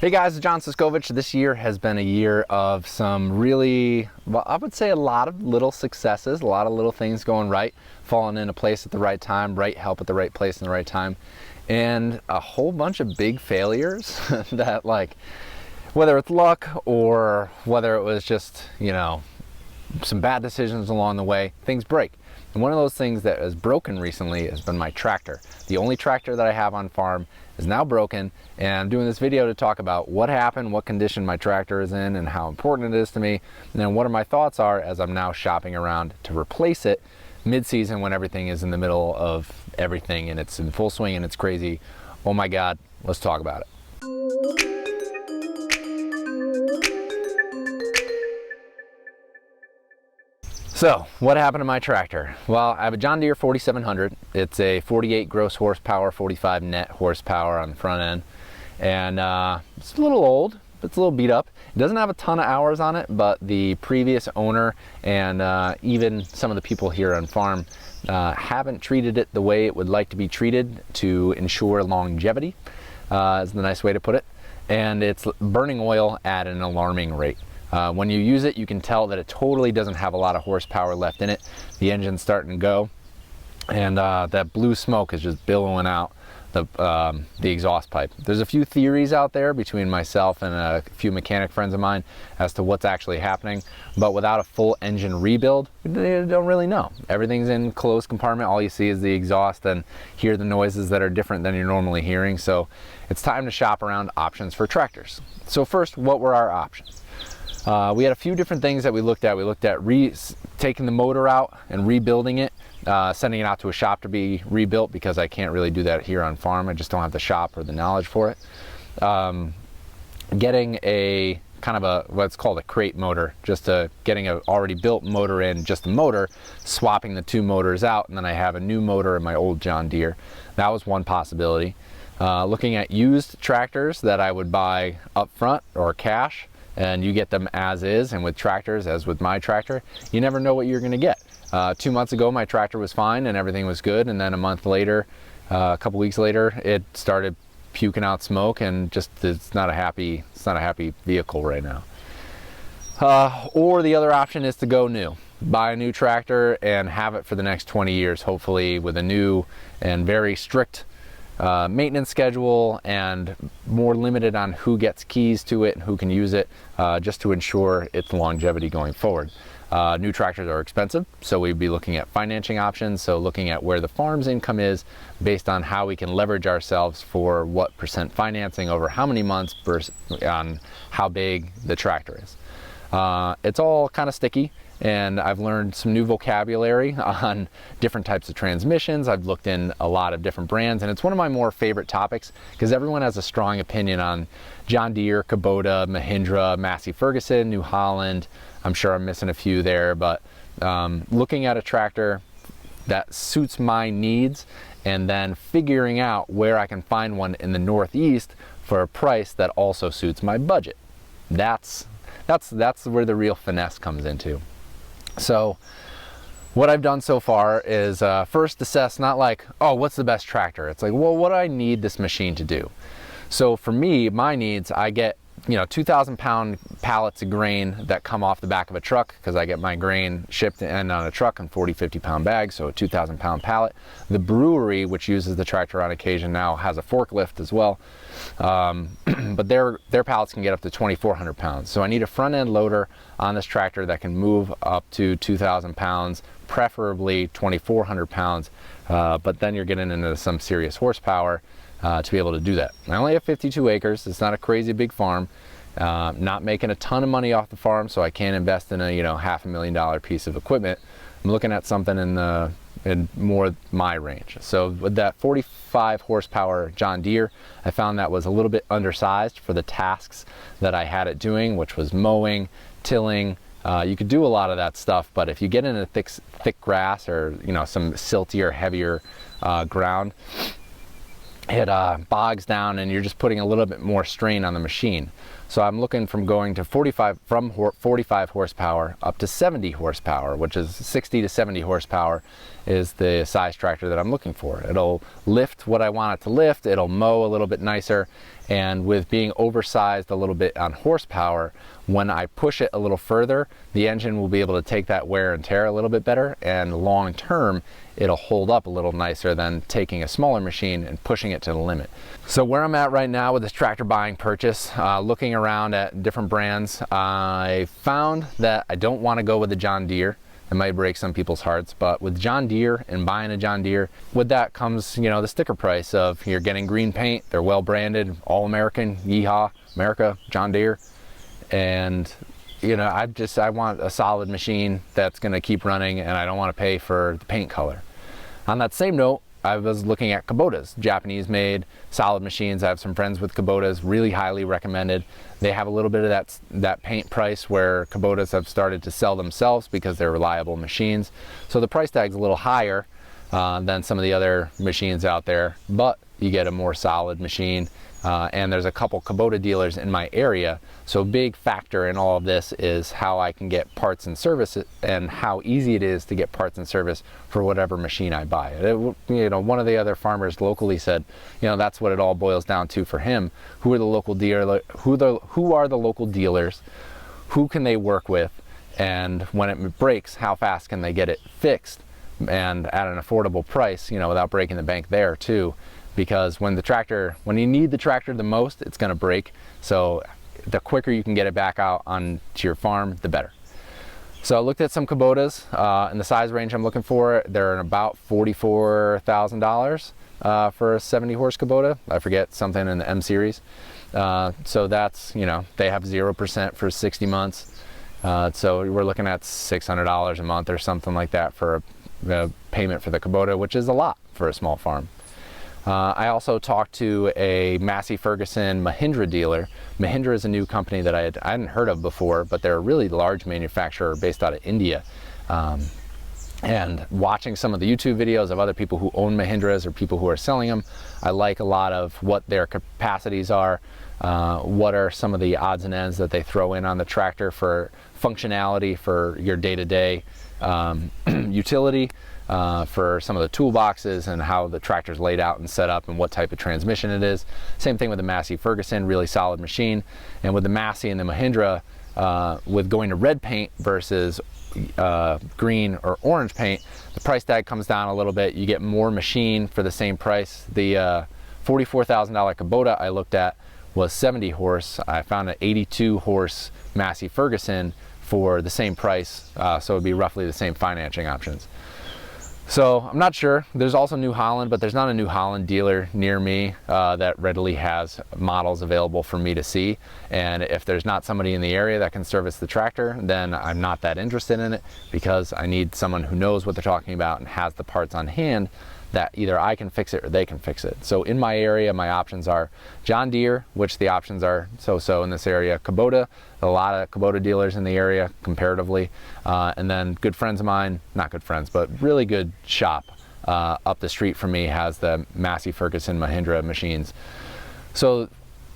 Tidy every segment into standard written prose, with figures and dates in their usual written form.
Hey guys, it's John Siskovich. This year has been a year of some really, well, I would say a lot of little successes, a lot of little things going right, falling into place at the right time, right help at the right place in the right time, and a whole bunch of big failures that, like, whether it's luck or whether it was just, some bad decisions along the way, things break. And one of those things that has broken recently has been my tractor. The only tractor that I have on farm is now broken, and I'm doing this video to talk about what happened, what condition my tractor is in, and how important it is to me, and then what my thoughts are as I'm now shopping around to replace it mid-season when everything is in the middle of everything and it's in full swing and it's crazy. Oh my God, let's talk about it. So, what happened to my tractor? Well, I have a John Deere 4700. It's a 48 gross horsepower, 45 net horsepower on the front end. And it's a little old, it's a little beat up. It doesn't have a ton of hours on it, but the previous owner and even some of the people here on farm haven't treated it the way it would like to be treated to ensure longevity, is the nice way to put it. And it's burning oil at an alarming rate. When you use it, you can tell that it totally doesn't have a lot of horsepower left in it. The engine's starting to go, and that blue smoke is just billowing out the exhaust pipe. There's a few theories out there between myself and a few mechanic friends of mine as to what's actually happening, but without a full engine rebuild, they don't really know. Everything's in closed compartment. All you see is the exhaust and hear the noises that are different than you're normally hearing. So it's time to shop around options for tractors. So first, what were our options? We had a few different things that we looked at. We looked at taking the motor out and rebuilding it, sending it out to a shop to be rebuilt, because I can't really do that here on farm. I just don't have the shop or the knowledge for it. Getting a kind of a, what's called a crate motor, just getting a already built motor in, just the motor, swapping the two motors out, and then I have a new motor in my old John Deere. That was one possibility. Looking at used tractors that I would buy up front or cash, and you get them as is. And with tractors, as with my tractor, you never know what you're going to get. 2 months ago my tractor was fine and everything was good, and then a month later, a couple weeks later, it started puking out smoke, and just it's not a happy vehicle right now. Or the other option is to go new, buy a new tractor and have it for the next 20 years, hopefully with a new and very strict maintenance schedule and more limited on who gets keys to it and who can use it, just to ensure its longevity going forward. New tractors are expensive, so we'd be looking at financing options, so looking at where the farm's income is based on how we can leverage ourselves for what % financing over how many months versus on how big the tractor is. It's all kind of sticky, and I've learned some new vocabulary on different types of transmissions. I've looked in a lot of different brands, and it's one of my more favorite topics because everyone has a strong opinion on John Deere, Kubota, Mahindra, Massey Ferguson, New Holland. I'm sure I'm missing a few there, but looking at a tractor that suits my needs and then figuring out where I can find one in the Northeast for a price that also suits my budget. That's where the real finesse comes into. So what I've done so far is first assess, not like, oh, what's the best tractor? It's like, well, what do I need this machine to do? So for me, my needs, I get 2,000 pound pallets of grain that come off the back of a truck, because I get my grain shipped in on a truck in 40, 50 pound bags, so a 2,000 pound pallet. The brewery, which uses the tractor on occasion now, has a forklift as well, but their pallets can get up to 2,400 pounds. So I need a front end loader on this tractor that can move up to 2,000 pounds, preferably 2,400 pounds, but then you're getting into some serious horsepower to be able to do that. I only have 52 acres. It's not a crazy big farm. Not making a ton of money off the farm, so I can't invest in a $500,000 piece of equipment. I'm looking at something in more my range. So with that 45 horsepower John Deere, I found that was a little bit undersized for the tasks that I had it doing, which was mowing, tilling. You could do a lot of that stuff, but if you get into thick grass or some siltier, heavier ground, it bogs down and you're just putting a little bit more strain on the machine. So I'm looking from going to 45 horsepower up to 70 horsepower, which is 60 to 70 horsepower is the size tractor that I'm looking for. It'll lift what I want it to lift, it'll mow a little bit nicer, and with being oversized a little bit on horsepower, when I push it a little further, the engine will be able to take that wear and tear a little bit better, and long term it'll hold up a little nicer than taking a smaller machine and pushing it to the limit. So where I'm at right now with this tractor buying purchase, looking around at different brands, I found that I don't want to go with the John Deere. It might break some people's hearts, but with John Deere and buying a John Deere, with that comes, you know, the sticker price of you're getting green paint, they're well branded, all American, yeehaw, America, John Deere. And you know, I want a solid machine that's going to keep running, and I don't want to pay for the paint color. On that same note, I was looking at Kubotas, Japanese made solid machines. I have some friends with Kubotas, really highly recommended. They have a little bit of that paint price where Kubotas have started to sell themselves because they're reliable machines. So the price tag's a little higher than some of the other machines out there, but you get a more solid machine. And there's a couple Kubota dealers in my area, so a big factor in all of this is how I can get parts and service and how easy it is to get parts and service for whatever machine I buy. You know, one of the other farmers locally said, you know, that's what it all boils down to for him. Who are the local dealers? Who are the local dealers? Who can they work with? And when it breaks, how fast can they get it fixed and at an affordable price? You know, without breaking the bank there too. Because when you need the tractor the most, it's going to break. So the quicker you can get it back out onto your farm, the better. So I looked at some Kubotas in the size range I'm looking for. They're in about $44,000 for a 70 horse Kubota. I forget, something in the M series. So that's, you know, they have 0% for 60 months. So we're looking at $600 a month or something like that for a payment for the Kubota, which is a lot for a small farm. I also talked to a Massey Ferguson Mahindra dealer. Mahindra is a new company that I hadn't heard of before, but they're a really large manufacturer based out of India. And watching some of the YouTube videos of other people who own Mahindras or people who are selling them, I like a lot of what their capacities are, what are some of the odds and ends that they throw in on the tractor for functionality for your day-to-day utility. For some of the toolboxes and how the tractor's laid out and set up and what type of transmission it is. Same thing with the Massey Ferguson, really solid machine. And with the Massey and the Mahindra, with going to red paint versus green or orange paint, the price tag comes down a little bit. You get more machine for the same price. The $44,000 Kubota I looked at was 70 horse. I found an 82 horse Massey Ferguson for the same price, so it would be roughly the same financing options. So I'm not sure. There's also New Holland, but there's not a New Holland dealer near me that readily has models available for me to see. And if there's not somebody in the area that can service the tractor, then I'm not that interested in it, because I need someone who knows what they're talking about and has the parts on hand that either I can fix it or they can fix it. So in my area, my options are John Deere, which the options are so-so in this area, Kubota, a lot of Kubota dealers in the area comparatively, and then good friends of mine, not good friends, but really good shop up the street from me has the Massey Ferguson Mahindra machines. So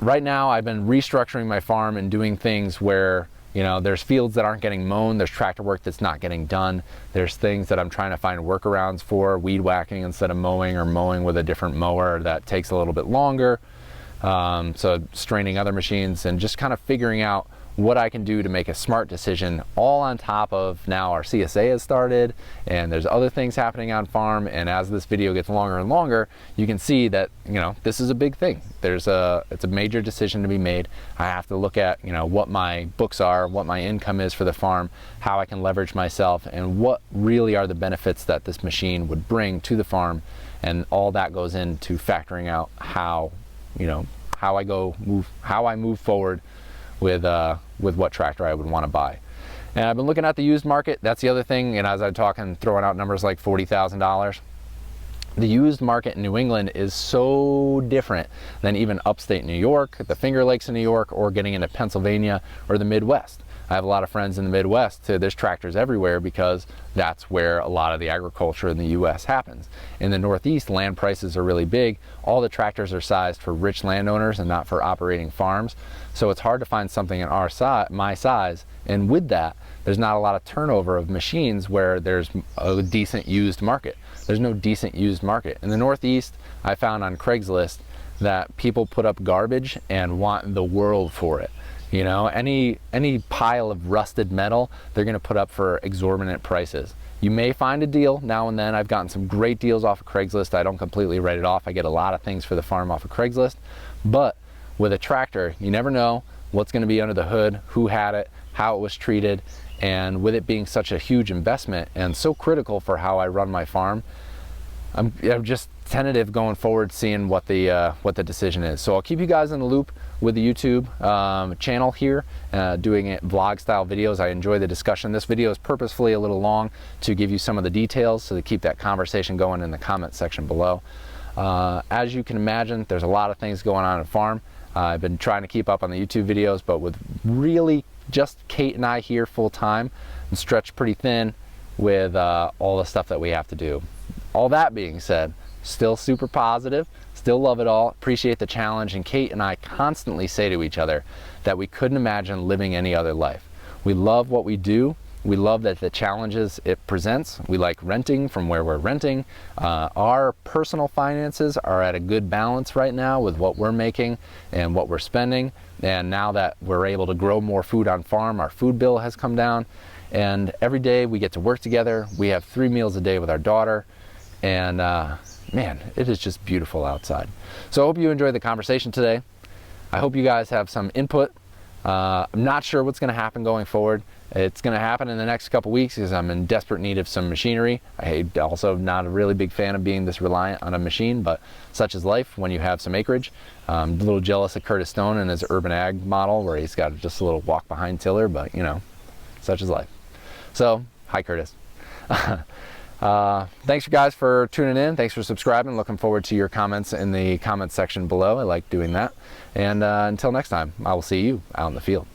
right now I've been restructuring my farm and doing things where, you know, there's fields that aren't getting mown, there's tractor work that's not getting done, there's things that I'm trying to find workarounds for, weed whacking instead of mowing, or mowing with a different mower that takes a little bit longer, so straining other machines, and just kind of figuring out what I can do to make a smart decision, all on top of now our CSA has started and there's other things happening on farm. And as this video gets longer and longer, you can see that, you know, this is a big thing. It's a major decision to be made. I have to look at, you know, what my books are, what my income is for the farm, how I can leverage myself, and what really are the benefits that this machine would bring to the farm. And all that goes into factoring out how, you know, how I move forward with what tractor I would want to buy. And I've been looking at the used market. That's the other thing. And as I'm talking, throwing out numbers like $40,000, the used market in New England is so different than even upstate New York, the Finger Lakes in New York, or getting into Pennsylvania or the Midwest. I have a lot of friends in the Midwest, so there's tractors everywhere because that's where a lot of the agriculture in the US happens. In the Northeast, land prices are really big. All the tractors are sized for rich landowners and not for operating farms. So it's hard to find something in my size, and with that, there's not a lot of turnover of machines where there's a decent used market. There's no decent used market. In the Northeast, I found on Craigslist that people put up garbage and want the world for it. You know, any pile of rusted metal, they're gonna put up for exorbitant prices. You may find a deal now and then. I've gotten some great deals off of Craigslist. I don't completely write it off. I get a lot of things for the farm off of Craigslist. But with a tractor, you never know what's gonna be under the hood, who had it, how it was treated, and with it being such a huge investment and so critical for how I run my farm, I'm just tentative going forward, seeing what the decision is. So I'll keep you guys in the loop with the YouTube channel here, doing it vlog style videos. I enjoy the discussion. This video is purposefully a little long to give you some of the details, so to keep that conversation going in the comment section below. As you can imagine, there's a lot of things going on at the farm. I've been trying to keep up on the YouTube videos, but with really just Kate and I here full time, and stretched pretty thin with all the stuff that we have to do. All that being said, still super positive, still love it all, appreciate the challenge, and Kate and I constantly say to each other that we couldn't imagine living any other life. We love what we do. We love that the challenges it presents. We like renting from where we're renting. Our personal finances are at a good balance right now with what we're making and what we're spending. And now that we're able to grow more food on farm, our food bill has come down. And every day we get to work together. We have 3 meals a day with our daughter. And man, it is just beautiful outside. So I hope you enjoyed the conversation today. I hope you guys have some input. I'm not sure what's going to happen going forward. It's going to happen in the next couple weeks because I'm in desperate need of some machinery. I also not a really big fan of being this reliant on a machine, but such is life when you have some acreage. I'm a little jealous of Curtis Stone and his urban ag model where he's got just a little walk behind tiller, but you know, such is life. So, hi Curtis. Thanks you guys for tuning in. Thanks for subscribing. Looking forward to your comments in the comments section below. I like doing that. And until next time, I will see you out in the field.